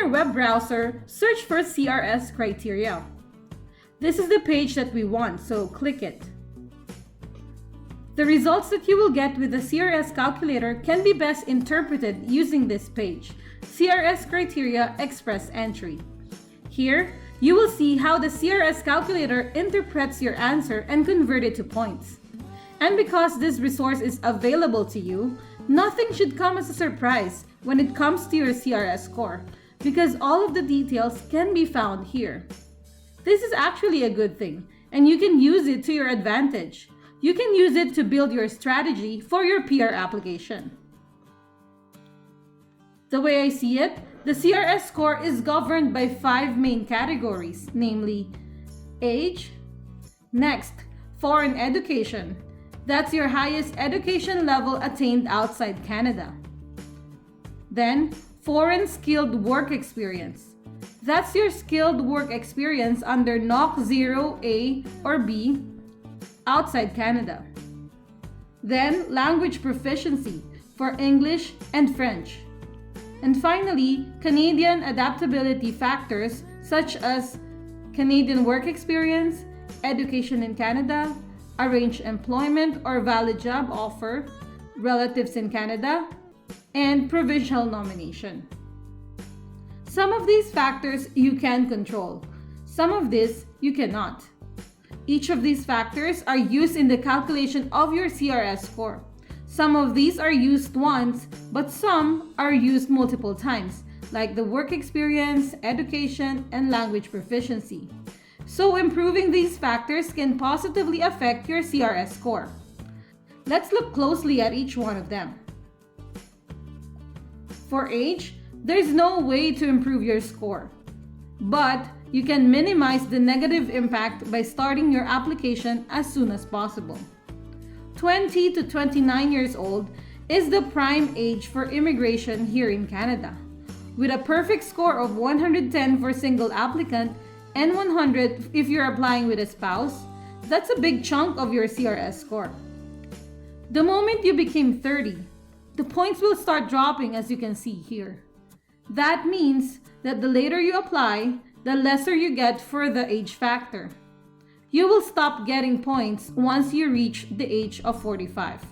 your web browser, search for CRS criteria. This is the page that we want, so click it. The results that you will get with the CRS calculator can be best interpreted using this page, CRS Criteria Express Entry. Here, you will see how the CRS calculator interprets your answer and convert it to points. And because this resource is available to you, nothing should come as a surprise when it comes to your CRS score, because all of the details can be found here. This is actually a good thing, and you can use it to your advantage. You can use it to build your strategy for your PR application. The way I see it, the CRS score is governed by 5 main categories, namely age, next, foreign education. That's your highest education level attained outside Canada. Then, foreign skilled work experience. That's your skilled work experience under NOC 0, A, or B outside Canada. Then, language proficiency for English and French. And finally, Canadian adaptability factors such as Canadian work experience, education in Canada, arranged employment or valid job offer, relatives in Canada, and provincial nomination. Some of these factors you can control. Some of this you cannot. Each of these factors are used in the calculation of your CRS score. Some of these are used once, but some are used multiple times, like the work experience, education, and language proficiency. So improving these factors can positively affect your CRS score. Let's look closely at each one of them. For age, there's no way to improve your score, but you can minimize the negative impact by starting your application as soon as possible. 20 to 29 years old is the prime age for immigration here in Canada. With a perfect score of 110 for single applicant and 100 if you're applying with a spouse, that's a big chunk of your CRS score. The moment you became 30, the points will start dropping, as you can see here. That means that the later you apply, the lesser you get for the age factor. You will stop getting points once you reach the age of 45.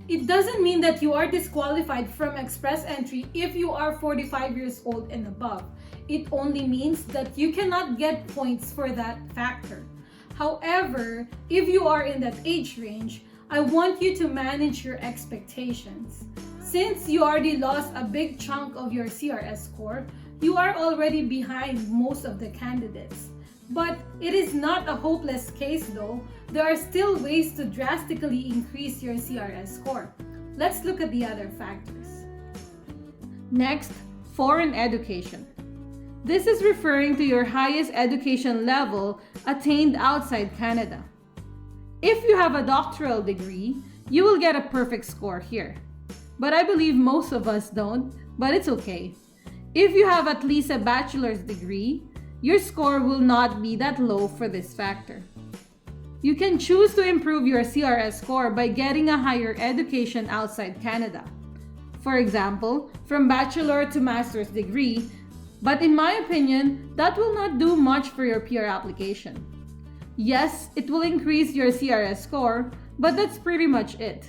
It doesn't mean that you are disqualified from express entry if you are 45 years old and above. It only means that you cannot get points for that factor. However, if you are in that age range, I want you to manage your expectations. Since you already lost a big chunk of your CRS score, you are already behind most of the candidates. But it is not a hopeless case though. There are still ways to drastically increase your CRS score. Let's look at the other factors. Next, foreign education. This is referring to your highest education level attained outside Canada. If you have a doctoral degree, you will get a perfect score here. But I believe most of us don't, but it's okay. If you have at least a bachelor's degree, your score will not be that low for this factor. You can choose to improve your CRS score by getting a higher education outside Canada. For example, from bachelor to master's degree, but in my opinion, that will not do much for your PR application. Yes, it will increase your CRS score, but that's pretty much it.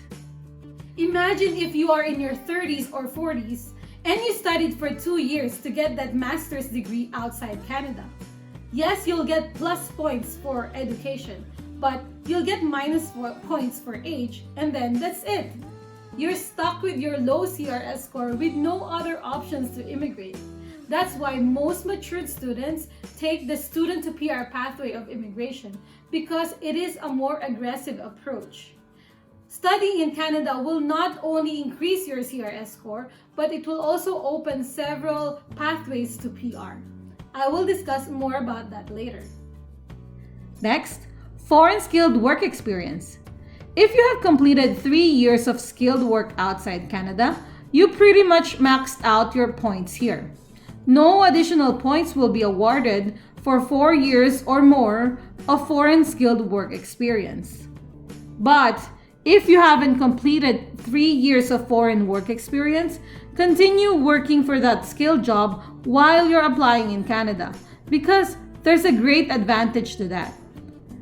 Imagine if you are in your 30s or 40s and you studied for 2 years to get that master's degree outside Canada. Yes, you'll get plus points for education, but you'll get minus points for age, and then that's it. You're stuck with your low CRS score with no other options to immigrate. That's why most matured students take the student to PR pathway of immigration, because it is a more aggressive approach. Studying in Canada will not only increase your CRS score, but it will also open several pathways to PR. I will discuss more about that later. Next, foreign skilled work experience. If you have completed 3 years of skilled work outside Canada, you pretty much maxed out your points here. No additional points will be awarded for 4 years or more of foreign skilled work experience. But if you haven't completed 3 years of foreign work experience, continue working for that skilled job while you're applying in Canada, because there's a great advantage to that.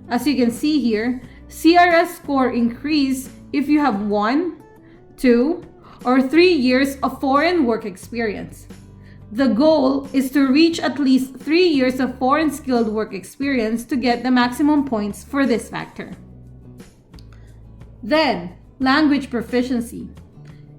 As you can see here, CRS score increase if you have 1, 2, or 3 years of foreign work experience. The goal is to reach at least 3 years of foreign skilled work experience to get the maximum points for this factor. Then, language proficiency.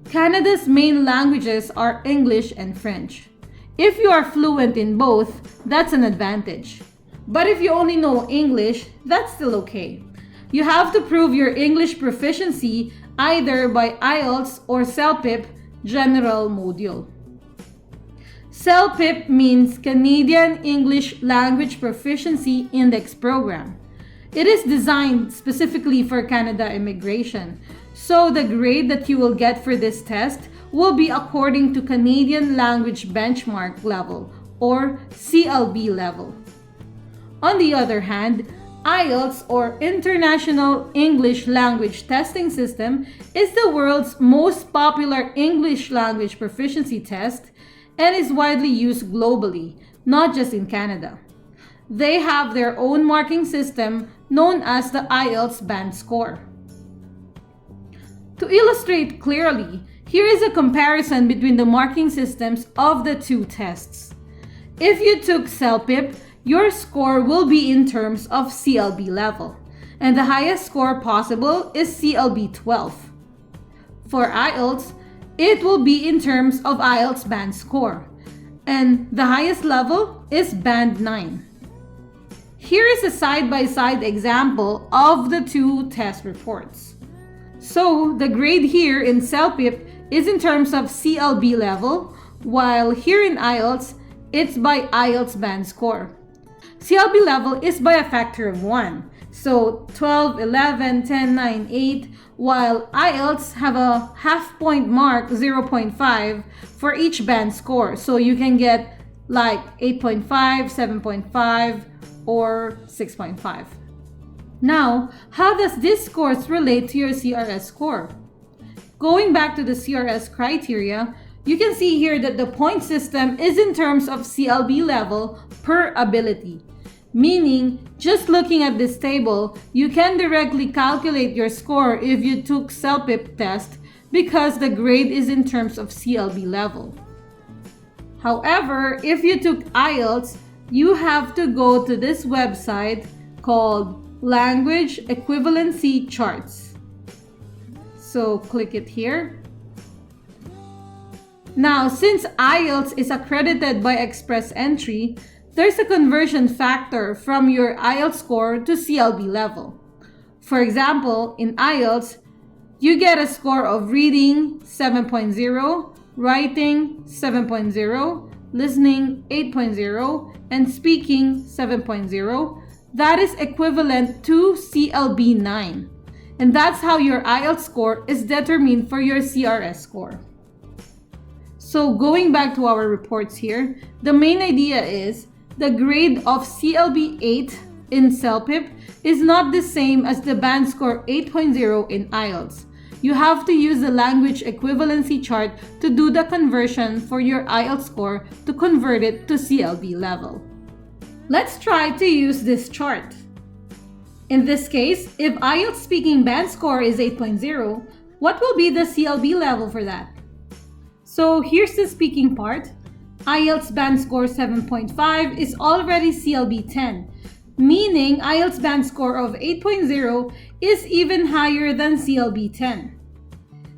Canada's main languages are English and French. If you are fluent in both, that's an advantage. But if you only know English, that's still okay. You have to prove your English proficiency either by IELTS or CLPB General Module. CLPB means Canadian English Language Proficiency Index Program. It is designed specifically for Canada immigration, so the grade that you will get for this test will be according to Canadian Language Benchmark Level or CLB level. On the other hand, IELTS or International English Language Testing System is the world's most popular English language proficiency test and is widely used globally, not just in Canada. They have their own marking system known as the IELTS band score. To illustrate clearly, here is a comparison between the marking systems of the two tests. If you took CLPB, your score will be in terms of CLB level, and the highest score possible is CLB 12. For IELTS, it will be in terms of IELTS band score, and the highest level is band 9. Here is a side-by-side example of the two test reports. So the grade here in CLPB is in terms of CLB level, while here in IELTS, it's by IELTS band score. CLB level is by a factor of 1. So 12, 11, 10, 9, 8, while IELTS have a half point mark, 0.5, for each band score. So you can get like 8.5, 7.5, or 6.5. Now, how does this scores relate to your CRS score? Going back to the CRS criteria, you can see here that the point system is in terms of CLB level per ability. Meaning, just looking at this table, you can directly calculate your score if you took CLPB test because the grade is in terms of CLB level. However, if you took IELTS, you have to go to this website called Language Equivalency Charts. So click it here. Now, since IELTS is accredited by Express Entry, there's a conversion factor from your IELTS score to CLB level. For example, in IELTS, you get a score of reading 7.0, writing 7.0, listening 8.0, and speaking 7.0. That is equivalent to CLB 9. And that's how your IELTS score is determined for your CRS score. So going back to our reports here, the main idea is the grade of CLB 8 in CLPB is not the same as the band score 8.0 in IELTS. You have to use the language equivalency chart to do the conversion for your IELTS score to convert it to CLB level. Let's try to use this chart. In this case, if IELTS speaking band score is 8.0, what will be the CLB level for that? So here's the speaking part. IELTS band score 7.5 is already CLB 10, meaning IELTS band score of 8.0 is even higher than CLB 10.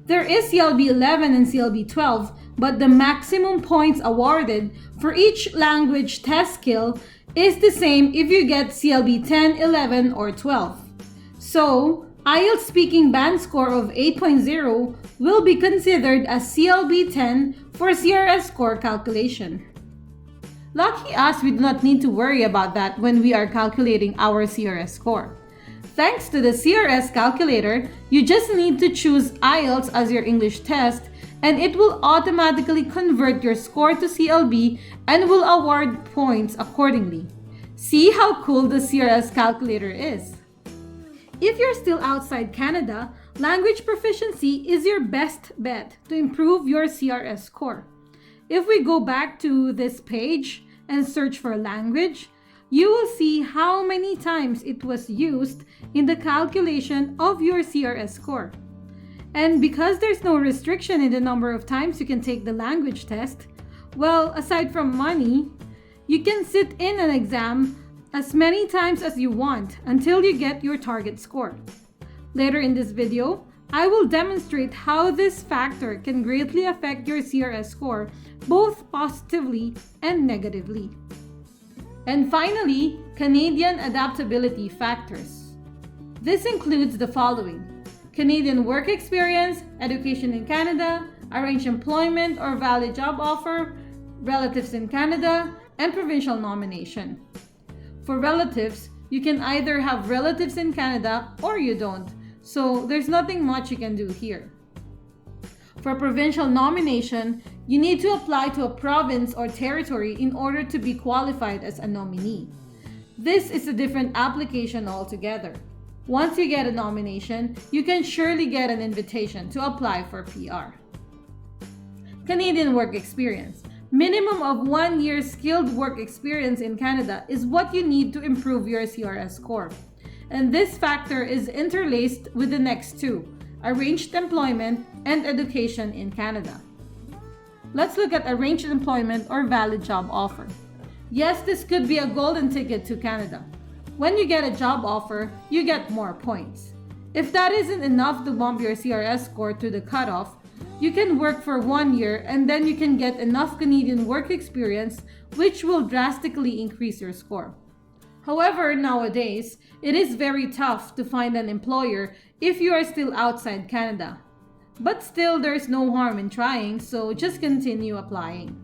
There is CLB 11 and CLB 12, but the maximum points awarded for each language test skill is the same if you get CLB 10, 11, or 12. So, IELTS speaking band score of 8.0 will be considered as CLB 10 for CRS score calculation. Lucky us, we do not need to worry about that when we are calculating our CRS score. Thanks to the CRS calculator, you just need to choose IELTS as your English test and it will automatically convert your score to CLB and will award points accordingly. See how cool the CRS calculator is. If you're still outside Canada, Language proficiency is your best bet to improve your CRS score. If we go back to this page and search for language, you will see how many times it was used in the calculation of your CRS score. And because there's no restriction in the number of times you can take the language test, well, aside from money, you can sit in an exam as many times as you want until you get your target score. Later in this video, I will demonstrate how this factor can greatly affect your CRS score, both positively and negatively. And finally, Canadian adaptability factors. This includes the following: Canadian work experience, education in Canada, arranged employment or valid job offer, relatives in Canada, and provincial nomination. For relatives, you can either have relatives in Canada or you don't, so there's nothing much you can do here. For provincial nomination, you need to apply to a province or territory in order to be qualified as a nominee. This is a different application altogether. Once you get a nomination, you can surely get an invitation to apply for PR. Canadian work experience. Minimum of 1 year skilled work experience in Canada is what you need to improve your CRS score. And this factor is interlaced with the next two: arranged employment and education in Canada. Let's look at arranged employment or valid job offer. Yes, this could be a golden ticket to Canada. When you get a job offer, you get more points. If that isn't enough to bump your CRS score to the cutoff, you can work for 1 year and then you can get enough Canadian work experience, which will drastically increase your score. However, nowadays, it is very tough to find an employer if you are still outside Canada. But still, there's no harm in trying, so just continue applying.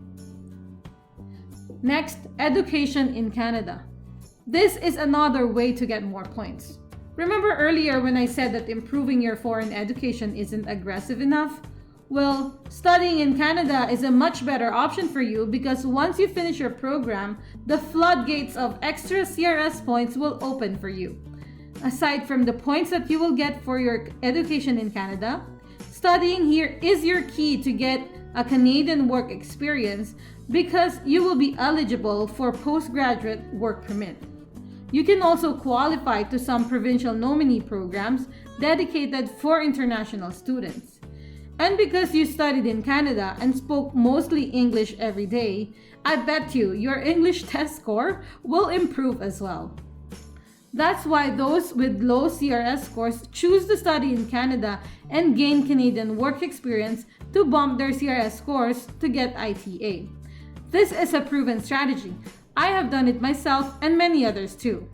Next, education in Canada. This is another way to get more points. Remember earlier when I said that improving your foreign education isn't aggressive enough? Well, studying in Canada is a much better option for you because once you finish your program, the floodgates of extra CRS points will open for you. Aside from the points that you will get for your education in Canada, studying here is your key to get a Canadian work experience because you will be eligible for postgraduate work permit. You can also qualify to some provincial nominee programs dedicated for international students. And because you studied in Canada and spoke mostly English every day, I bet you your English test score will improve as well. That's why those with low CRS scores choose to study in Canada and gain Canadian work experience to bump their CRS scores to get ITA. This is a proven strategy. I have done it myself and many others too.